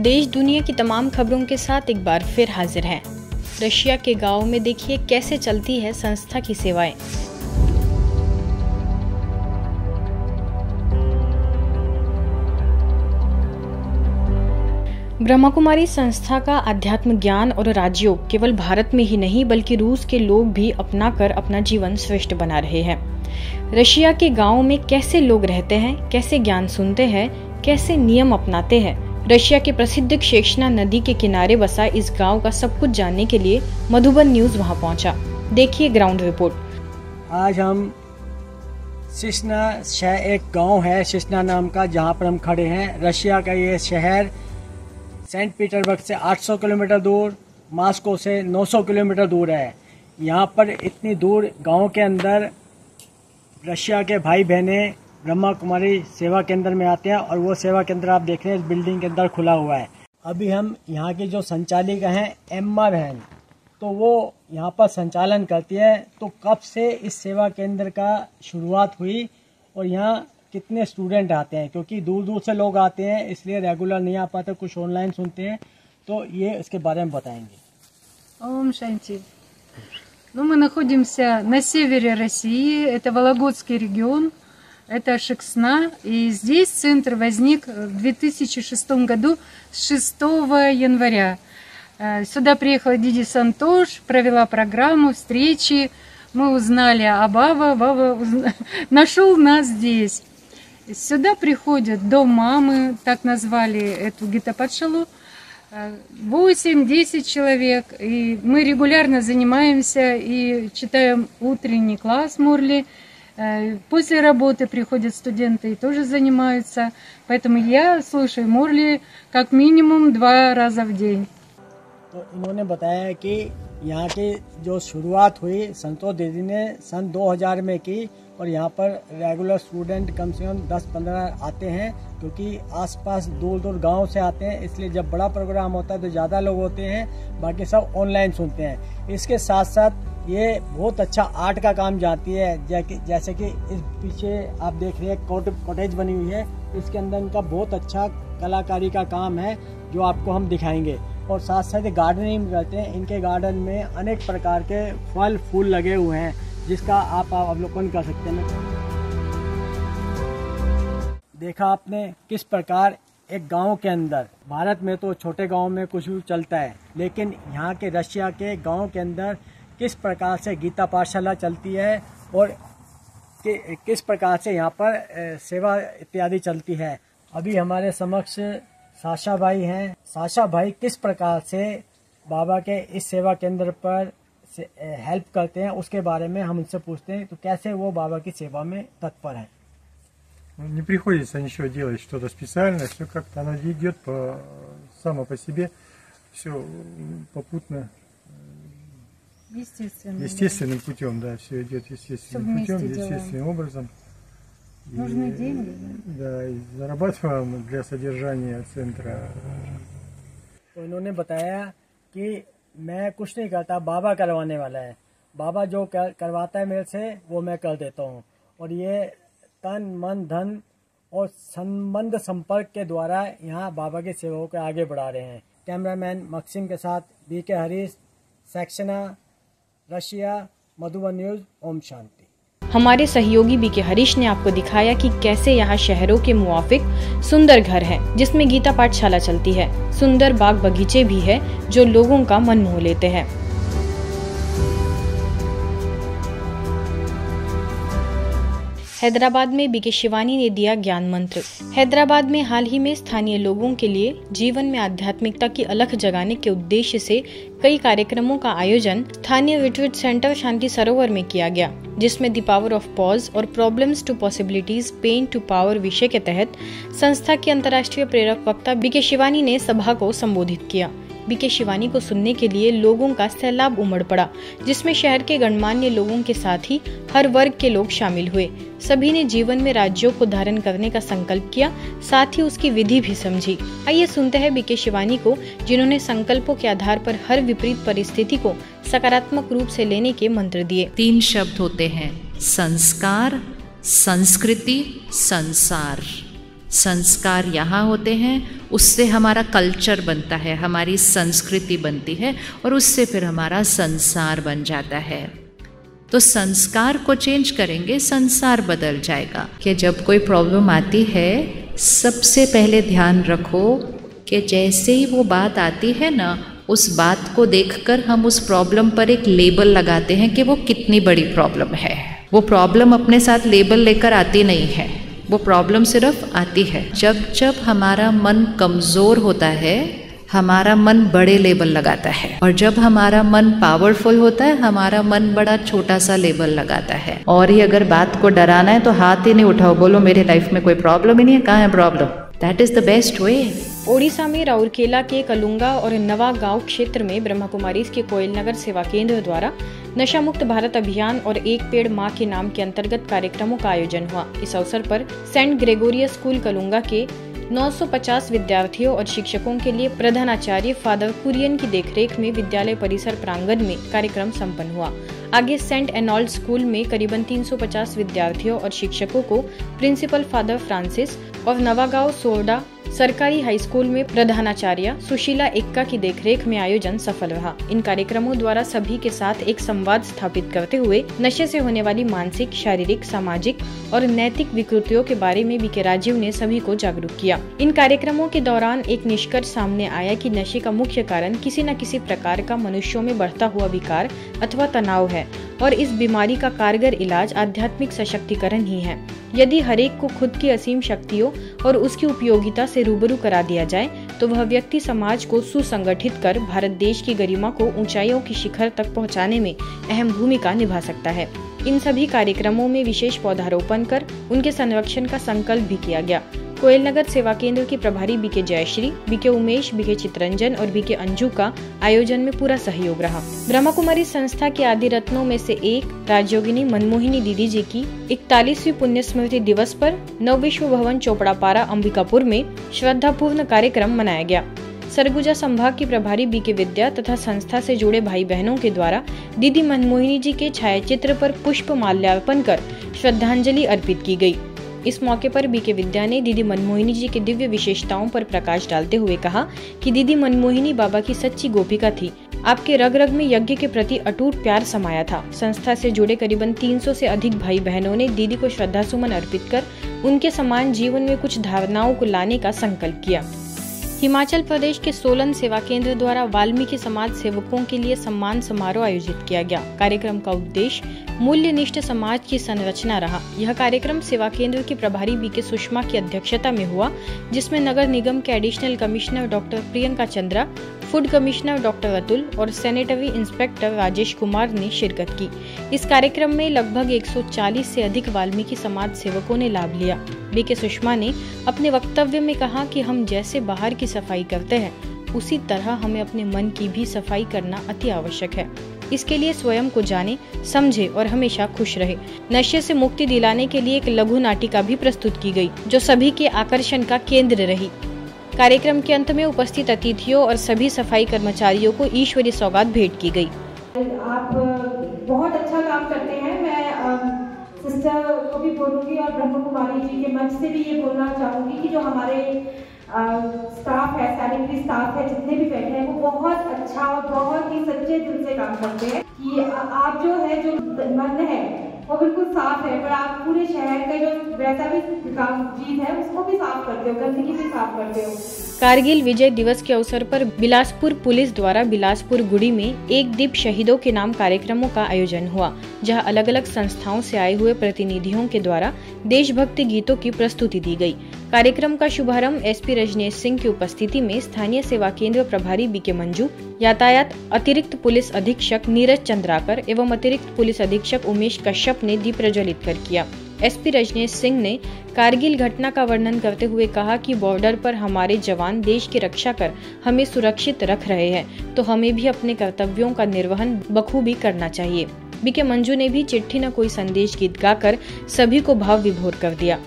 देश दुनिया की तमाम खबरों के साथ एक बार फिर हाजिर हैं। रशिया के गांव में देखिए कैसे चलती है संस्था की सेवाएं। ब्रह्मा कुमारी संस्था का आध्यात्म ज्ञान और राजयोग केवल भारत में ही नहीं बल्कि रूस के लोग भी अपनाकर अपना जीवन श्रेष्ठ बना रहे हैं। रशिया के गांव में कैसे लोग रहते हैं, कैसे ज्ञान सुनते हैं, कैसे नियम अपनाते हैं। रशिया के प्रसिद्ध क्षेशना नदी के किनारे बसा इस गांव का सब कुछ जानने के लिए मधुबन न्यूज वहां पहुंचा। देखिए ग्राउंड रिपोर्ट। आज हम शिशना एक गांव है शिशना नाम का, जहां पर हम खड़े हैं। रशिया का ये शहर सेंट पीटर्सबर्ग से 800 किलोमीटर दूर, मॉस्को से 900 किलोमीटर दूर है। यहाँ पर इतनी दूर गांव के अंदर रशिया के भाई बहने ब्रह्मा कुमारी सेवा केंद्र में आते हैं और वो सेवा केंद्र आप देख रहे हैं इस बिल्डिंग के अंदर खुला हुआ है। अभी हम यहाँ की जो संचालिका हैं एम्मा बहन, तो वो यहाँ पर संचालन करती है। तो कब से इस सेवा केंद्र का शुरुआत हुई और यहाँ कितने स्टूडेंट आते हैं, क्योंकि दूर दूर से लोग आते हैं इसलिए रेगुलर नहीं आ पाते, कुछ ऑनलाइन सुनते हैं, तो ये इसके बारे में बताएंगे। Ом Шанти. Мы находимся на севере России, это Вологодский регион, это Шексна, и здесь центр возник в 2006 году с 6 января. Сюда приехала Диди Сантош, провела программу, встречи, мы узнали об Ава, Вава нашел нас здесь. Сюда приходят до мамы, так назвали эту гитападшалу, 8-10 человек, и мы регулярно занимаемся и читаем утренний класс Мурли. После работы приходят студенты и тоже занимаются, поэтому я слушаю Мурли как минимум 2 раза в день. तो इन्होंने बताया कि यहाँ की जो शुरुआत हुई संतोष दीदी ने सन 2000 में की और यहाँ पर रेगुलर स्टूडेंट कम से कम 10-15 आते हैं, क्योंकि आसपास दूर दूर गांव से आते हैं, इसलिए जब बड़ा प्रोग्राम होता है तो ज़्यादा लोग होते हैं, बाकी सब ऑनलाइन सुनते हैं। इसके साथ साथ ये बहुत अच्छा आर्ट का काम जानती है, जैसे कि इस पीछे आप देख रहे हैं कॉटेज बनी हुई है, इसके अंदर इनका बहुत अच्छा कलाकारी का काम है जो आपको हम दिखाएंगे। और साथ साथ गार्डनिंग करते हैं। इनके गार्डन में अनेक प्रकार के फल फूल लगे हुए हैं जिसका आप अवलोकन कर सकते हैं। देखा आपने किस प्रकार एक गांव के अंदर, भारत में तो छोटे गांव में कुछ भी चलता है, लेकिन यहाँ के रशिया के गांव के अंदर किस प्रकार से गीता पाठशाला चलती है और किस प्रकार से यहाँ पर सेवा इत्यादि चलती है। अभी हमारे समक्ष साशा भाई हैं। साशा भाई किस प्रकार से बाबा के इस सेवा केंद्र पर हेल्प करते हैं उसके बारे में हम उनसे पूछते हैं, तो कैसे वो बाबा की सेवा में तत्पर हैं। Не приходится ничего делать, что-то специальное, все как-то оно идет само по себе, все попутно, естественным путем, да, все идет естественным путем, естественным образом. Нужны деньги, да, и зарабатываем для содержания центра. तो इन्होंने बताया कि मैं कुछ नहीं करता, बाबा करवाने वाला है, बाबा जो करवाता है मेरे से वो मैं कर देता हूँ, और ये तन मन धन और संबंध संपर्क के द्वारा यहाँ बाबा की सेवाओं को आगे बढ़ा रहे हैं। कैमरामैन मक्सिम के साथ बीके हरीश, सेक्शना, रशिया, मधुबन न्यूज। ओम शांति। हमारे सहयोगी बीके हरीश ने आपको दिखाया कि कैसे यहाँ शहरों के मुआफिक सुंदर घर हैं, जिसमें गीता पाठशाला चलती है। सुंदर बाग बगीचे भी है जो लोगों का मन मोह लेते हैं। हैदराबाद में बीके शिवानी ने दिया ज्ञान मंत्र। हैदराबाद में हाल ही में स्थानीय लोगों के लिए जीवन में आध्यात्मिकता की अलख जगाने के उद्देश्य से कई कार्यक्रमों का आयोजन स्थानीय विटविट सेंटर शांति सरोवर में किया गया, जिसमें द पावर ऑफ पॉज और problems to possibilities pain to power विषय के तहत संस्था की अंतर्राष्ट्रीय प्रेरक वक्ता बीके शिवानी ने सभा को संबोधित किया। बीके शिवानी को सुनने के लिए लोगों का सैलाब उमड़ पड़ा, जिसमें शहर के गणमान्य लोगों के साथ ही हर वर्ग के लोग शामिल हुए। सभी ने जीवन में राज्यों को धारण करने का संकल्प किया, साथ ही उसकी विधि भी समझी। आइए सुनते हैं बीके शिवानी को, जिन्होंने संकल्पों के आधार पर हर विपरीत परिस्थिति को सकारात्मक रूप से लेने के मंत्र दिए। 3 शब्द होते हैं: संस्कार, संस्कृति, संसार। संस्कार यहाँ होते हैं, उससे हमारा कल्चर बनता है, हमारी संस्कृति बनती है और उससे फिर हमारा संसार बन जाता है। तो संस्कार को चेंज करेंगे, संसार बदल जाएगा। कि जब कोई प्रॉब्लम आती है, सबसे पहले ध्यान रखो कि जैसे ही वो बात आती है ना, उस बात को देखकर हम उस प्रॉब्लम पर एक लेबल लगाते हैं कि वो कितनी बड़ी प्रॉब्लम है। वो प्रॉब्लम अपने साथ लेबल लेकर आती नहीं है, वो प्रॉब्लम सिर्फ आती है। जब जब हमारा मन कमज़ोर होता है, हमारा मन बड़े लेबल लगाता है, और जब हमारा मन पावरफुल होता है, हमारा मन बड़ा छोटा सा लेबल लगाता है। और ही अगर बात को डराना है तो हाथ ही नहीं उठाओ, बोलो मेरे लाइफ में कोई प्रॉब्लम ही नहीं है, कहाँ है problem. That is the best way. Odisha में राउरकेला के कलुंगा और नवा गांव क्षेत्र में ब्रह्मा कुमारीज के कोयल नगर सेवा केंद्र द्वारा नशा मुक्त भारत अभियान और एक पेड़ माँ के नाम के अंतर्गत कार्यक्रमों का आयोजन हुआ। इस अवसर पर सेंट ग्रेगोरियस स्कूल कलुंगा के 950 विद्यार्थियों और शिक्षकों के लिए प्रधानाचार्य फादर कुरियन की देखरेख में विद्यालय परिसर प्रांगण में कार्यक्रम संपन्न हुआ। आगे सेंट एनॉल्ड स्कूल में करीबन 350 विद्यार्थियों और शिक्षकों को प्रिंसिपल फादर फ्रांसिस और नवागांव सोरडा सरकारी हाई स्कूल में प्रधानाचार्य सुशीला एक्का की देखरेख में आयोजन सफल रहा। इन कार्यक्रमों द्वारा सभी के साथ एक संवाद स्थापित करते हुए नशे से होने वाली मानसिक, शारीरिक, सामाजिक और नैतिक विकृतियों के बारे में बीके राजीव ने सभी को जागरूक किया। इन कार्यक्रमों के दौरान एक निष्कर्ष सामने आया कि नशे का मुख्य कारण किसी न किसी प्रकार का मनुष्यों में बढ़ता हुआ विकार अथवा तनाव है और इस बीमारी का कारगर इलाज आध्यात्मिक सशक्तिकरण ही है। यदि हरेक को खुद की असीम शक्तियों और उसकी उपयोगिता से रूबरू करा दिया जाए तो वह व्यक्ति समाज को सुसंगठित कर भारत देश की गरिमा को ऊंचाइयों की शिखर तक पहुंचाने में अहम भूमिका निभा सकता है। इन सभी कार्यक्रमों में विशेष पौधारोपण कर उनके संरक्षण का संकल्प भी किया गया। कोयल नगर सेवा केंद्र की प्रभारी BK Jayashree, BK Umesh, BK Chitranjan और बीके अंजू का आयोजन में पूरा सहयोग रहा। ब्रह्मा कुमारी संस्था के आदि रत्नों में से एक राजयोगिनी मनमोहिनी दीदी जी की 41वीं पुण्य स्मृति दिवस पर नव विश्व भवन चोपड़ापारा अंबिकापुर में श्रद्धापूर्ण कार्यक्रम मनाया गया। सरगुजा संभाग की प्रभारी बीके विद्या तथा संस्था से जुड़े भाई बहनों के द्वारा दीदी मनमोहिनी जी के छायाचित्र पर पुष्प माल्यार्पण कर श्रद्धांजलि अर्पित की गई। इस मौके पर बीके विद्या ने दीदी मनमोहिनी जी की दिव्य विशेषताओं पर प्रकाश डालते हुए कहा कि दीदी मनमोहिनी बाबा की सच्ची गोपिका थी। आपके रग रग में यज्ञ के प्रति अटूट प्यार समाया था। संस्था से जुड़े करीबन 300 से अधिक भाई बहनों ने दीदी को श्रद्धासुमन अर्पित कर उनके समान जीवन में कुछ धारणाओं को लाने का संकल्प किया। हिमाचल प्रदेश के सोलन सेवा केंद्र द्वारा वाल्मीकि समाज सेवकों के लिए सम्मान समारोह आयोजित किया गया। कार्यक्रम का उद्देश्य मूल्यनिष्ठ समाज की संरचना रहा। यह कार्यक्रम सेवा केंद्र की प्रभारी बीके सुषमा की अध्यक्षता में हुआ, जिसमें नगर निगम के additional commissioner doctor Priyanka Chandra, food commissioner doctor Atul और सैनिटरी इंस्पेक्टर राजेश कुमार ने शिरकत की। इस कार्यक्रम में लगभग 140 से अधिक वाल्मीकि समाज सेवकों ने लाभ लिया। बीके सुषमा ने अपने वक्तव्य में कहा कि हम जैसे बाहर की सफाई करते हैं, उसी तरह हमें अपने मन की भी सफाई करना अति आवश्यक है। इसके लिए स्वयं को जाने, समझे और हमेशा खुश रहे। नशे से मुक्ति दिलाने के लिए एक लघु नाटिका भी प्रस्तुत की गई, जो सभी के आकर्षण का केंद्र रही। कार्यक्रम के अंत में उपस्थित अतिथियों और सभी सफाई कर्मचारियों को ईश्वरीय सौगात भेंट की गई। आप बहुत अच्छा काम करते हैं। मैं सिस्टर को भी बोलूँगी और ब्रह्मा कुमारी जी के मंच से भी ये बोलना चाहूँगी कि जो हमारे स्टाफ है, सैनिटरी स्टाफ है, जितने भी बैठे हैं, वो बहुत अच्छा और बहुत ही सच्चे दिल से काम करते हैं। कि आप जो है, जो मन है वो बिल्कुल साफ है, पर आप पूरे शहर का जो वैसा भी काम चीज है उसको भी साफ करते हो, गंदगी भी साफ करते हो। कारगिल विजय दिवस के अवसर पर बिलासपुर पुलिस द्वारा बिलासपुर गुड़ी में एक दीप शहीदों के नाम कार्यक्रमों का आयोजन हुआ, जहां अलग अलग संस्थाओं से आए हुए प्रतिनिधियों के द्वारा देशभक्ति गीतों की प्रस्तुति दी गई। कार्यक्रम का शुभारंभ एसपी रजनेश सिंह की उपस्थिति में स्थानीय सेवा केंद्र प्रभारी बीके मंजू, यातायात अतिरिक्त पुलिस अधीक्षक नीरज चंद्राकर एवं अतिरिक्त पुलिस अधीक्षक उमेश कश्यप ने दीप प्रज्वलित कर किया। एसपी रजनेश सिंह ने कारगिल घटना का वर्णन करते हुए कहा कि बॉर्डर पर हमारे जवान देश की रक्षा कर हमें सुरक्षित रख रहे हैं, तो हमें भी अपने कर्तव्यों का निर्वहन बखूबी करना चाहिए। बीके मंजू ने भी चिट्ठी न कोई संदेश गीत गाकर सभी को भाव विभोर कर दिया।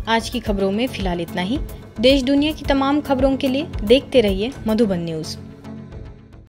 आज की खबरों में फिलहाल इतना ही। देश दुनिया की तमाम खबरों के लिए देखते रहिए मधुबन न्यूज।